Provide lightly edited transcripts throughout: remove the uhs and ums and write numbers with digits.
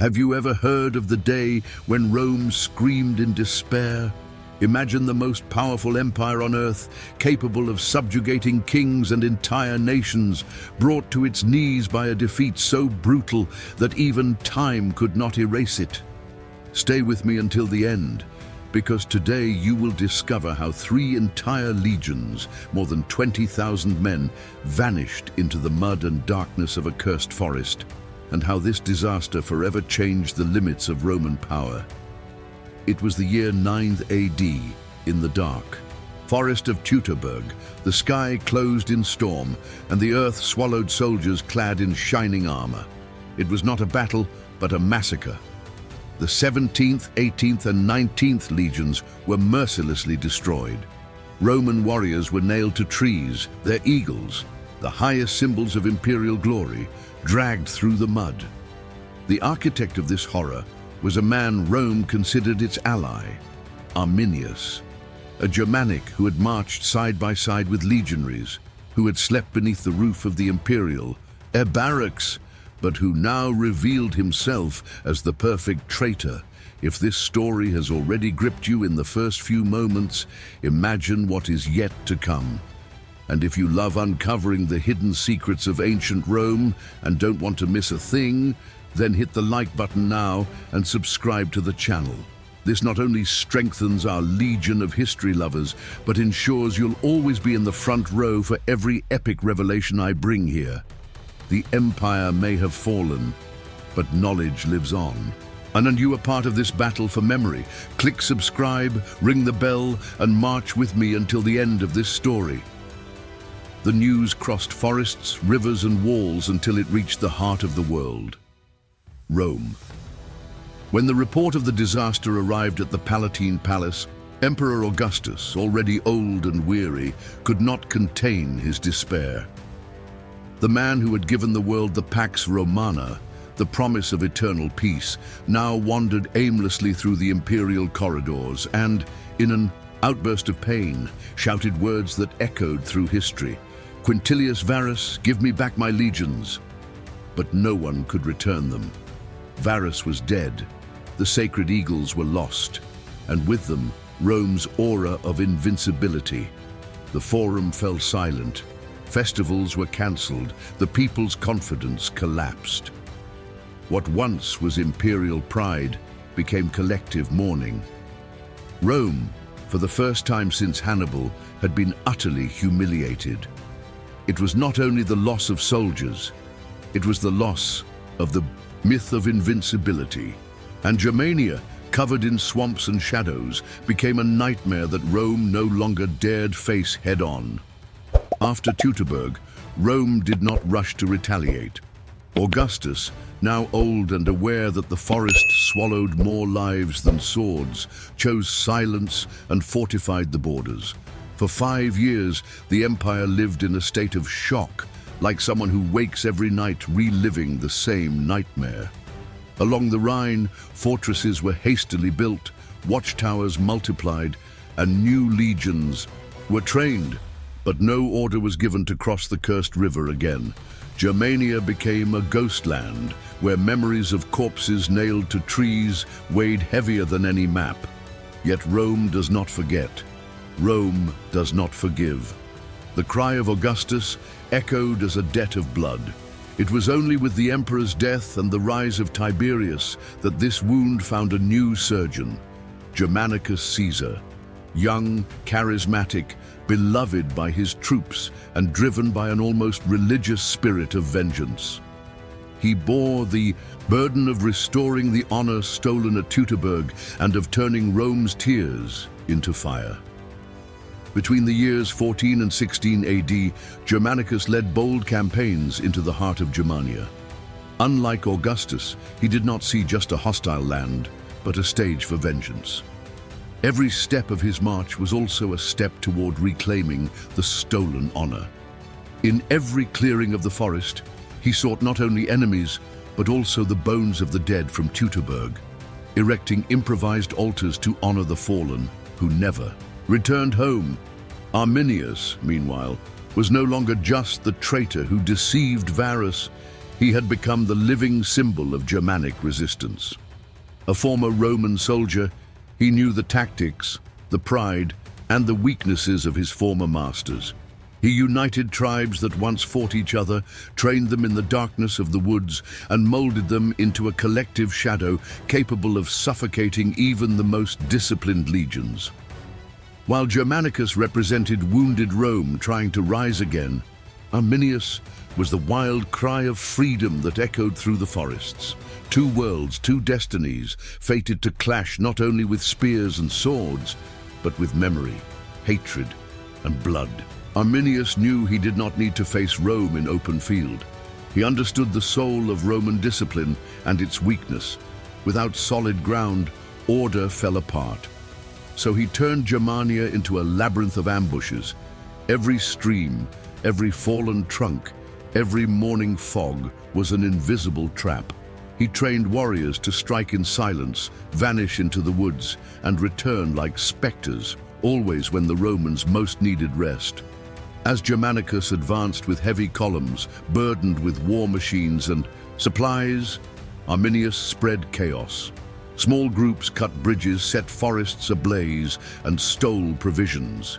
Have you ever heard of the day when Rome screamed in despair? Imagine the most powerful empire on earth, capable of subjugating kings and entire nations, brought to its knees by a defeat so brutal that even time could not erase it. Stay with me until the end, because today you will discover how 3 entire legions, more than 20,000 men, vanished into the mud and darkness of a cursed forest, and how this disaster forever changed the limits of Roman power. It was the year 9th AD, in the dark. Forest of Teutoburg, the sky closed in storm, and the earth swallowed soldiers clad in shining armor. It was not a battle, but a massacre. The 17th, 18th, and 19th legions were mercilessly destroyed. Roman warriors were nailed to trees, their eagles, the highest symbols of imperial glory, dragged through the mud. The architect of this horror was a man Rome considered its ally, Arminius, a Germanic who had marched side by side with legionaries, who had slept beneath the roof of the imperial barracks, but who now revealed himself as the perfect traitor. If this story has already gripped you in the first few moments, imagine what is yet to come. And if you love uncovering the hidden secrets of ancient Rome and don't want to miss a thing, then hit the like button now and subscribe to the channel. This not only strengthens our legion of history lovers, but ensures you'll always be in the front row for every epic revelation I bring here. The empire may have fallen, but knowledge lives on. And you are part of this battle for memory. Click subscribe, ring the bell, and march with me until the end of this story. The news crossed forests, rivers, and walls until it reached the heart of the world. Rome. When the report of the disaster arrived at the Palatine Palace, Emperor Augustus, already old and weary, could not contain his despair. The man who had given the world the Pax Romana, the promise of eternal peace, now wandered aimlessly through the imperial corridors and, in an outburst of pain, shouted words that echoed through history. "Quintilius Varus, give me back my legions." But no one could return them. Varus was dead, the sacred eagles were lost, and with them, Rome's aura of invincibility. The forum fell silent, festivals were cancelled, the people's confidence collapsed. What once was imperial pride became collective mourning. Rome, for the first time since Hannibal, had been utterly humiliated. It was not only the loss of soldiers, it was the loss of the myth of invincibility. And Germania, covered in swamps and shadows, became a nightmare that Rome no longer dared face head-on. After Teutoburg, Rome did not rush to retaliate. Augustus, now old and aware that the forest swallowed more lives than swords, chose silence and fortified the borders. For 5 years, the empire lived in a state of shock, like someone who wakes every night reliving the same nightmare. Along the Rhine, fortresses were hastily built, watchtowers multiplied, and new legions were trained. But no order was given to cross the cursed river again. Germania became a ghost land, where memories of corpses nailed to trees weighed heavier than any map. Yet Rome does not forget. Rome does not forgive. The cry of Augustus echoed as a debt of blood. It was only with the emperor's death and the rise of Tiberius that this wound found a new surgeon, Germanicus Caesar. Young, charismatic, beloved by his troops, and driven by an almost religious spirit of vengeance. He bore the burden of restoring the honor stolen at Teutoburg and of turning Rome's tears into fire. Between the years 14 and 16 AD, Germanicus led bold campaigns into the heart of Germania. Unlike Augustus, he did not see just a hostile land, but a stage for vengeance. Every step of his march was also a step toward reclaiming the stolen honor. In every clearing of the forest, he sought not only enemies, but also the bones of the dead from Teutoburg, erecting improvised altars to honor the fallen who never returned home. Arminius, meanwhile, was no longer just the traitor who deceived Varus. He had become the living symbol of Germanic resistance. A former Roman soldier, he knew the tactics, the pride, and the weaknesses of his former masters. He united tribes that once fought each other, trained them in the darkness of the woods, and molded them into a collective shadow capable of suffocating even the most disciplined legions. While Germanicus represented wounded Rome trying to rise again, Arminius was the wild cry of freedom that echoed through the forests. Two worlds, two destinies, fated to clash not only with spears and swords, but with memory, hatred, and blood. Arminius knew he did not need to face Rome in open field. He understood the soul of Roman discipline and its weakness. Without solid ground, order fell apart. So he turned Germania into a labyrinth of ambushes. Every stream, every fallen trunk, every morning fog was an invisible trap. He trained warriors to strike in silence, vanish into the woods, and return like specters, always when the Romans most needed rest. As Germanicus advanced with heavy columns, burdened with war machines and supplies, Arminius spread chaos. Small groups cut bridges, set forests ablaze, and stole provisions.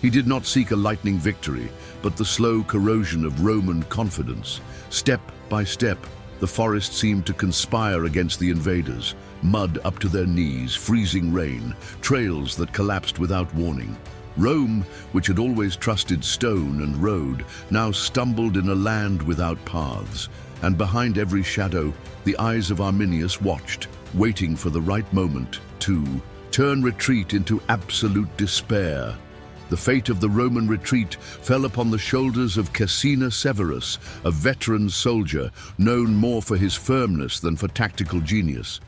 He did not seek a lightning victory, but the slow corrosion of Roman confidence. Step by step, the forest seemed to conspire against the invaders. Mud up to their knees, freezing rain, trails that collapsed without warning. Rome, which had always trusted stone and road, now stumbled in a land without paths. And behind every shadow, the eyes of Arminius watched, waiting for the right moment to turn retreat into absolute despair. The fate of the Roman retreat fell upon the shoulders of Caecina Severus, a veteran soldier known more for his firmness than for tactical genius.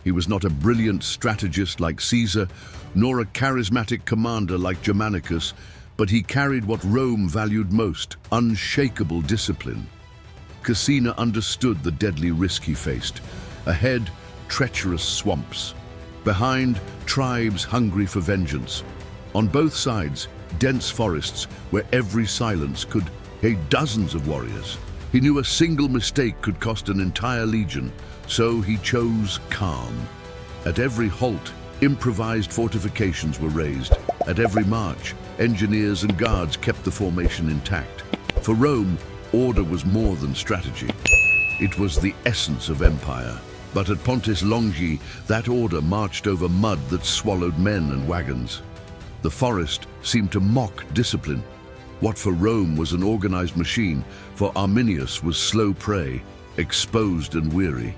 He was not a brilliant strategist like Caesar, nor a charismatic commander like Germanicus, but he carried what Rome valued most: unshakable discipline. Caecina understood the deadly risk he faced. Ahead, treacherous swamps. Behind, tribes hungry for vengeance. On both sides, dense forests where every silence could aid dozens of warriors. He knew a single mistake could cost an entire legion, so he chose calm. At every halt, improvised fortifications were raised. At every march, engineers and guards kept the formation intact. For Rome, order was more than strategy. It was the essence of empire. But at Pontes Longi, that order marched over mud that swallowed men and wagons. The forest seemed to mock discipline. What for Rome was an organized machine, for Arminius was slow prey, exposed and weary.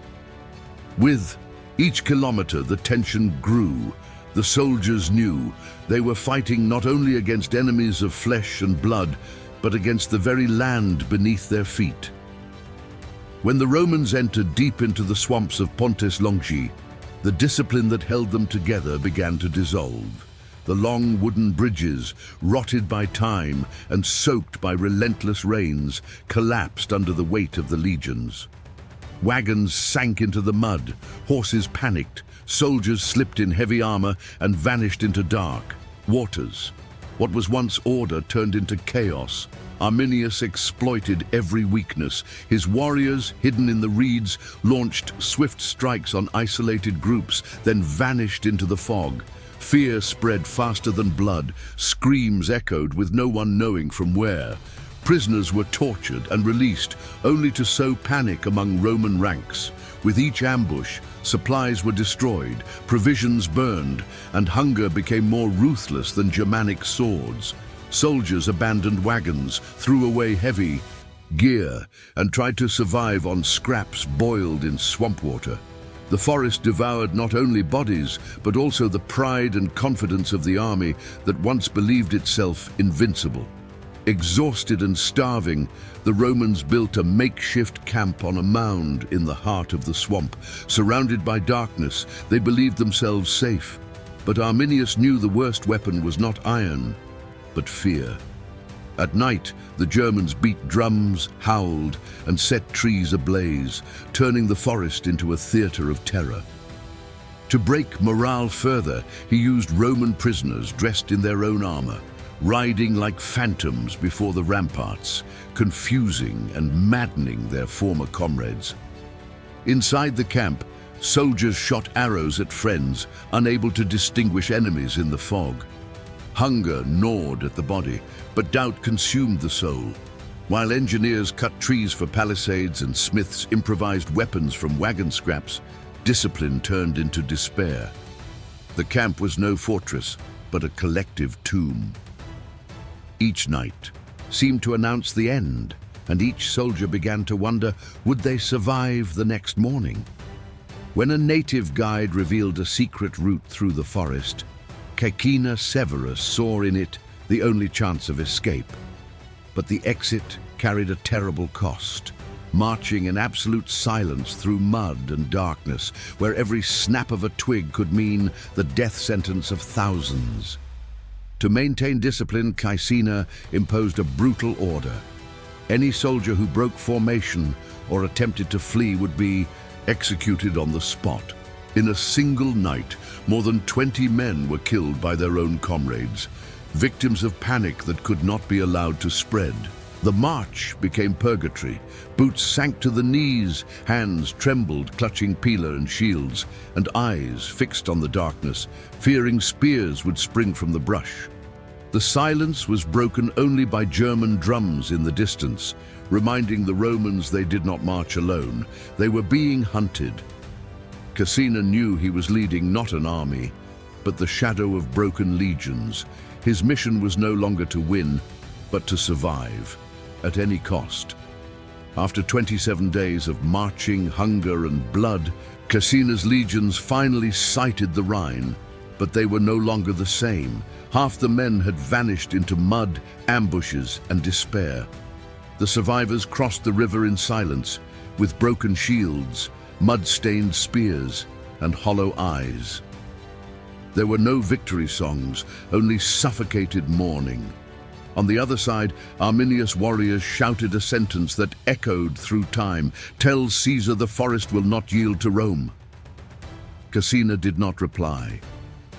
With each kilometer, the tension grew. The soldiers knew they were fighting not only against enemies of flesh and blood, but against the very land beneath their feet. When the Romans entered deep into the swamps of Pontes Longi, the discipline that held them together began to dissolve. The long wooden bridges, rotted by time and soaked by relentless rains, collapsed under the weight of the legions. Wagons sank into the mud, horses panicked, soldiers slipped in heavy armor and vanished into dark waters. What was once order turned into chaos. Arminius exploited every weakness. His warriors, hidden in the reeds, launched swift strikes on isolated groups, then vanished into the fog. Fear spread faster than blood. Screams echoed with no one knowing from where. Prisoners were tortured and released, only to sow panic among Roman ranks. With each ambush, supplies were destroyed, provisions burned, and hunger became more ruthless than Germanic swords. Soldiers abandoned wagons, threw away heavy gear, and tried to survive on scraps boiled in swamp water. The forest devoured not only bodies, but also the pride and confidence of the army that once believed itself invincible. Exhausted and starving, the Romans built a makeshift camp on a mound in the heart of the swamp. Surrounded by darkness, they believed themselves safe. But Arminius knew the worst weapon was not iron, but fear. At night, the Germans beat drums, howled, and set trees ablaze, turning the forest into a theater of terror. To break morale further, he used Roman prisoners dressed in their own armor. riding like phantoms before the ramparts, confusing and maddening their former comrades. Inside the camp, soldiers shot arrows at friends, unable to distinguish enemies in the fog. Hunger gnawed at the body, but doubt consumed the soul. While engineers cut trees for palisades and smiths improvised weapons from wagon scraps, discipline turned into despair. The camp was no fortress, but a collective tomb. Each night seemed to announce the end, and each soldier began to wonder, would they survive the next morning? When a native guide revealed a secret route through the forest, Caecina Severus saw in it the only chance of escape. But the exit carried a terrible cost, marching in absolute silence through mud and darkness, where every snap of a twig could mean the death sentence of thousands. To maintain discipline, Caecina imposed a brutal order. Any soldier who broke formation or attempted to flee would be executed on the spot. In a single night, more than 20 men were killed by their own comrades, victims of panic that could not be allowed to spread. The march became purgatory. Boots sank to the knees, hands trembled, clutching pillar and shields, and eyes fixed on the darkness, fearing spears would spring from the brush. The silence was broken only by German drums in the distance, reminding the Romans they did not march alone. They were being hunted. Caecina knew he was leading not an army, but the shadow of broken legions. His mission was no longer to win, but to survive, at any cost. After 27 days of marching, hunger, and blood, Caecina's legions finally sighted the Rhine, but they were no longer the same. Half the men had vanished into mud, ambushes, and despair. The survivors crossed the river in silence, with broken shields, mud-stained spears, and hollow eyes. There were no victory songs, only suffocated mourning. On the other side, Arminius warriors shouted a sentence that echoed through time: "Tell Caesar the forest will not yield to Rome." Caecina did not reply.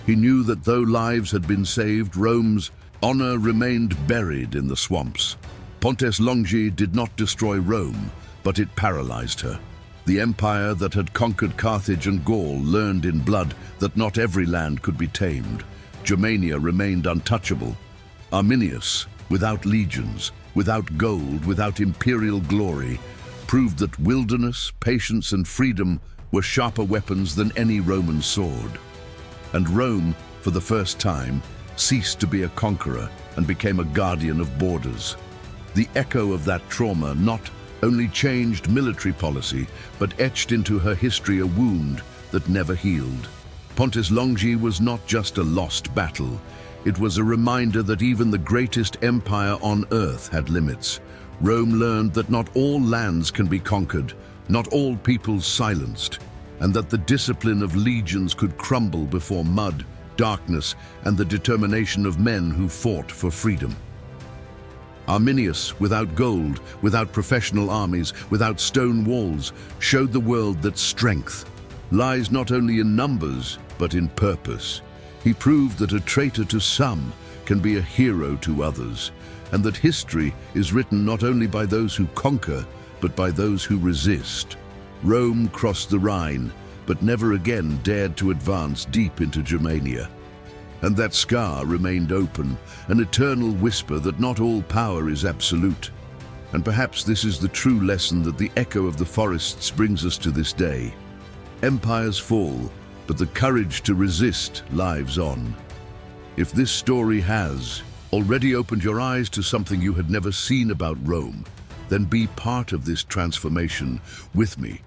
He knew that though lives had been saved, Rome's honor remained buried in the swamps. Pontes Longi did not destroy Rome, but it paralyzed her. The empire that had conquered Carthage and Gaul learned in blood that not every land could be tamed. Germania remained untouchable. Arminius, without legions, without gold, without imperial glory, proved that wilderness, patience, and freedom were sharper weapons than any Roman sword. And Rome, for the first time, ceased to be a conqueror and became a guardian of borders. The echo of that trauma not only changed military policy, but etched into her history a wound that never healed. Pontes Longi was not just a lost battle. It was a reminder that even the greatest empire on earth had limits. Rome learned that not all lands can be conquered, not all peoples silenced, and that the discipline of legions could crumble before mud, darkness, and the determination of men who fought for freedom. Arminius, without gold, without professional armies, without stone walls, showed the world that strength lies not only in numbers, but in purpose. He proved that a traitor to some can be a hero to others, and that history is written not only by those who conquer, but by those who resist. Rome crossed the Rhine, but never again dared to advance deep into Germania. And that scar remained open, an eternal whisper that not all power is absolute. And perhaps this is the true lesson that the echo of the forests brings us to this day. Empires fall, but the courage to resist lives on. If this story has already opened your eyes to something you had never seen about Rome, then be part of this transformation with me.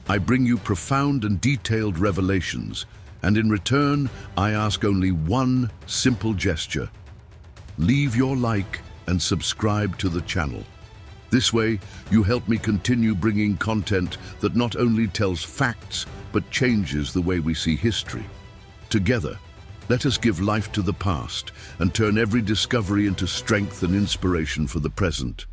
I bring you profound and detailed revelations, and in return, I ask only one simple gesture. Leave your like and subscribe to the channel. This way, you help me continue bringing content that not only tells facts, but changes the way we see history. Together, let us give life to the past and turn every discovery into strength and inspiration for the present.